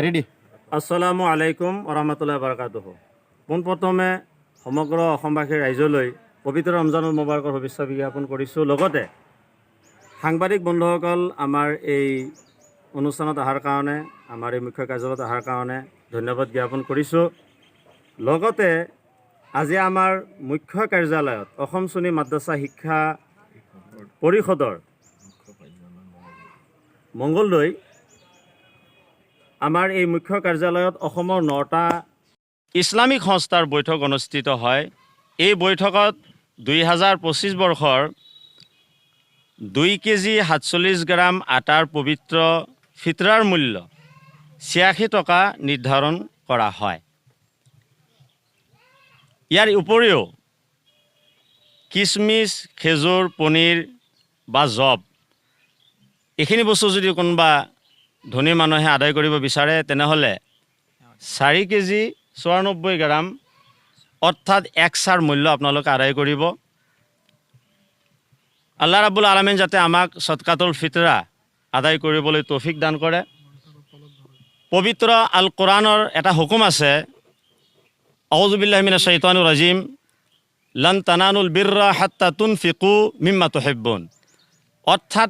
Ready. আসসালামু আলাইকুম ওৰহমতুল্লাহ বাৰকাতুহ। পোনপ্ৰথমে সমগ্ৰ অসমবাসী ৰাইজলৈ পবিত্ৰ ৰমজানুল মুবাৰকৰ শুভেচ্ছা জ্ঞাপন কৰিছোঁ। লগতে সাংবাদিক বন্ধুসকল আমাৰ এই অনুষ্ঠানত অহাৰ কাৰণে, আমাৰ এই মুখ্য কাৰ্যালয়ত অহাৰ কাৰণে ধন্যবাদ জ্ঞাপন কৰিছোঁ। লগতে আজি আমাৰ মুখ্য কাৰ্যালয়ত অসম চুনী মাদ্ৰাছা শিক্ষা পৰিষদৰ মংগলদৈ আমাৰ এই মুখ্য কাৰ্যালয়ত অসমৰ 9টা ইছলামিক সংস্থাৰ বৈঠক অনুষ্ঠিত হয়। এই বৈঠকত 2025 বৰ্ষৰ 2 কেজি 47 গ্ৰাম আটাৰ পবিত্ৰ ফিতৰাৰ মূল্য 86 টকা নিৰ্ধাৰণ কৰা হয়। ইয়াৰ উপৰিও কিচমিচ, খেজুৰ, পনীৰ বা জব এইখিনি বস্তু যদি কোনোবা ধনী মানুহে আদায় কৰিব বিচাৰে তেনেহ'লে 4 কেজি 94 গ্ৰাম অৰ্থাৎ 1 চাৰ মূল্য আপোনালোকে আদায় কৰিব। আল্লাহ ৰাব্বুল আলামিন যাতে আমাক সদকাতুল ফিতৰা আদায় কৰিবলৈ তৌফিক দান কৰে। পবিত্ৰ আল কোৰাণৰ এটা হুকুম আছে, আউযু বিল্লাহি মিনাশ শাইতানিৰ ৰাজিম, লান তানানুল বিৰৰা হাত্তা তুনফিকু মিম্মা তুহিব্বুন। অৰ্থাৎ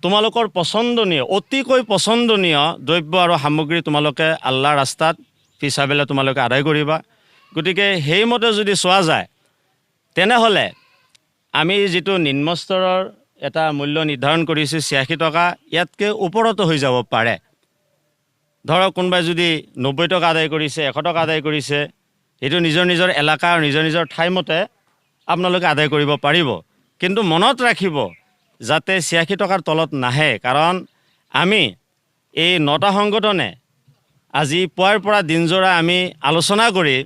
তোমালোকৰ পচন্দনীয়, অতিকৈ পচন্দনীয় দ্ৰব্য আৰু সামগ্ৰী তোমালোকে আল্লাহ ৰাস্তাত ফিছাবিলে তোমালোকে আদায় কৰিবা। গতিকে সেইমতে যদি চোৱা যায় তেনেহ'লে আমি যিটো নিম্ন স্তৰৰ এটা মূল্য নিৰ্ধাৰণ কৰিছোঁ 86 টকা, ইয়াতকৈ ওপৰতো হৈ যাব পাৰে। ধৰক কোনোবাই যদি 90 টকা আদায় কৰিছে, 100 টকা আদায় কৰিছে, সেইটো নিজৰ নিজৰ এলেকা আৰু নিজৰ নিজৰ ঠাইমতে আপোনালোকে আদায় কৰিব পাৰিব। কিন্তু মনত ৰাখিব যাতে 86 টকাৰ তলত নাহে, কাৰণ আমি এই 9টা সংগঠনে আজি পুৱাৰ পৰা দিনজোৰা আমি আলোচনা কৰি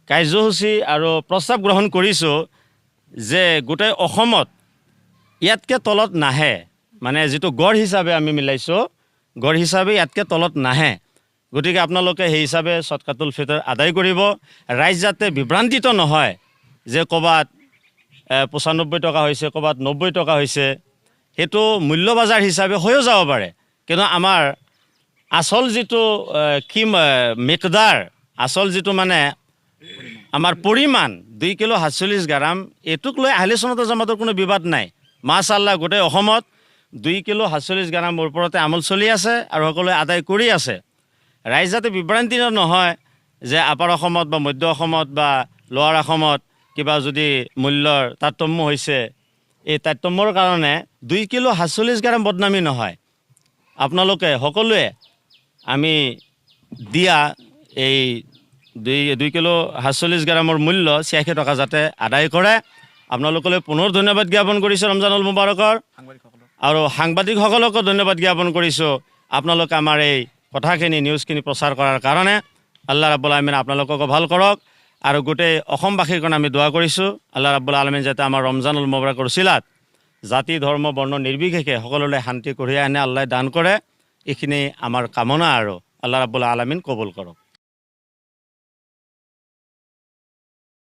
কাৰ্যসূচী আৰু প্ৰস্তাৱ গ্ৰহণ কৰিছোঁ যে গোটেই অসমত ইয়াতকৈ তলত নাহে, মানে যিটো গড় হিচাপে আমি মিলাইছোঁ, গড় হিচাপে ইয়াতকৈ তলত নাহে। গতিকে আপোনালোকে সেই হিচাপে সদকাতুল ফিতৰ আদায় কৰিব। ৰাইজ যাতে বিভ্ৰান্তিত নহয় যে ক'ৰবাত 95 টকা হৈছে, ক'ৰবাত 90 টকা হৈছে, সেইটো মূল্য বজাৰ হিচাপে হৈও যাব পাৰে। কিন্তু আমাৰ আচল যিটো মিকদাৰ, আচল যিটো মানে আমাৰ পৰিমাণ 2 কিলো 47 গ্ৰাম, এইটোক লৈ আহলি সুন্নাত জামাতৰ কোনো বিবাদ নাই। মাশাআল্লাহ গোটেই অসমত 2 কিলো 47 গ্ৰামৰ ওপৰতে আমল চলি আছে আৰু সকলোৱে আদায় কৰি আছে। ৰাইজ যাতে বিভ্ৰান্তিত নহয় যে আপাৰ অসমত বা মধ্য অসমত বা লোৱাৰ অসমত কিবা যদি মূল্যৰ তাৰতম্য হৈছে, এই তাৰতম্যৰ কাৰণে 2 কিলো 47 গ্ৰাম বদনামী নহয়। আপোনালোকে সকলোৱে আমি দিয়া এই 2 কিলো 47 গ্ৰামৰ মূল্য 86 টকা যাতে আদায় কৰে। আপোনালোকলৈ পুনৰ ধন্যবাদ জ্ঞাপন কৰিছোঁ ৰমজানুল মুবাৰকৰ, আৰু সাংবাদিকসকলকো ধন্যবাদ জ্ঞাপন কৰিছোঁ আপোনালোকে আমাৰ এই কথাখিনি নিউজখিনি প্ৰচাৰ কৰাৰ কাৰণে। আল্লাহ ৰাব্বুল আলামিন আপোনালোককো ভাল কৰক, আৰু গোটেই অসমবাসীৰ কাৰণে আমি দোৱা কৰিছোঁ আল্লাহ ৰাব্বুল আলামিন যাতে আমাৰ ৰমজানুল মুবাৰকৰ উছিলাত জাতি ধৰ্ম বৰ্ণ নিৰ্বিশেষে সকলোলৈ শান্তি কঢ়িয়াই আনে, আল্লাহ দান কৰে। এইখিনি আমাৰ কামনা, আৰু আল্লাহ ৰাব্বুল আলামিন কবুল কৰক।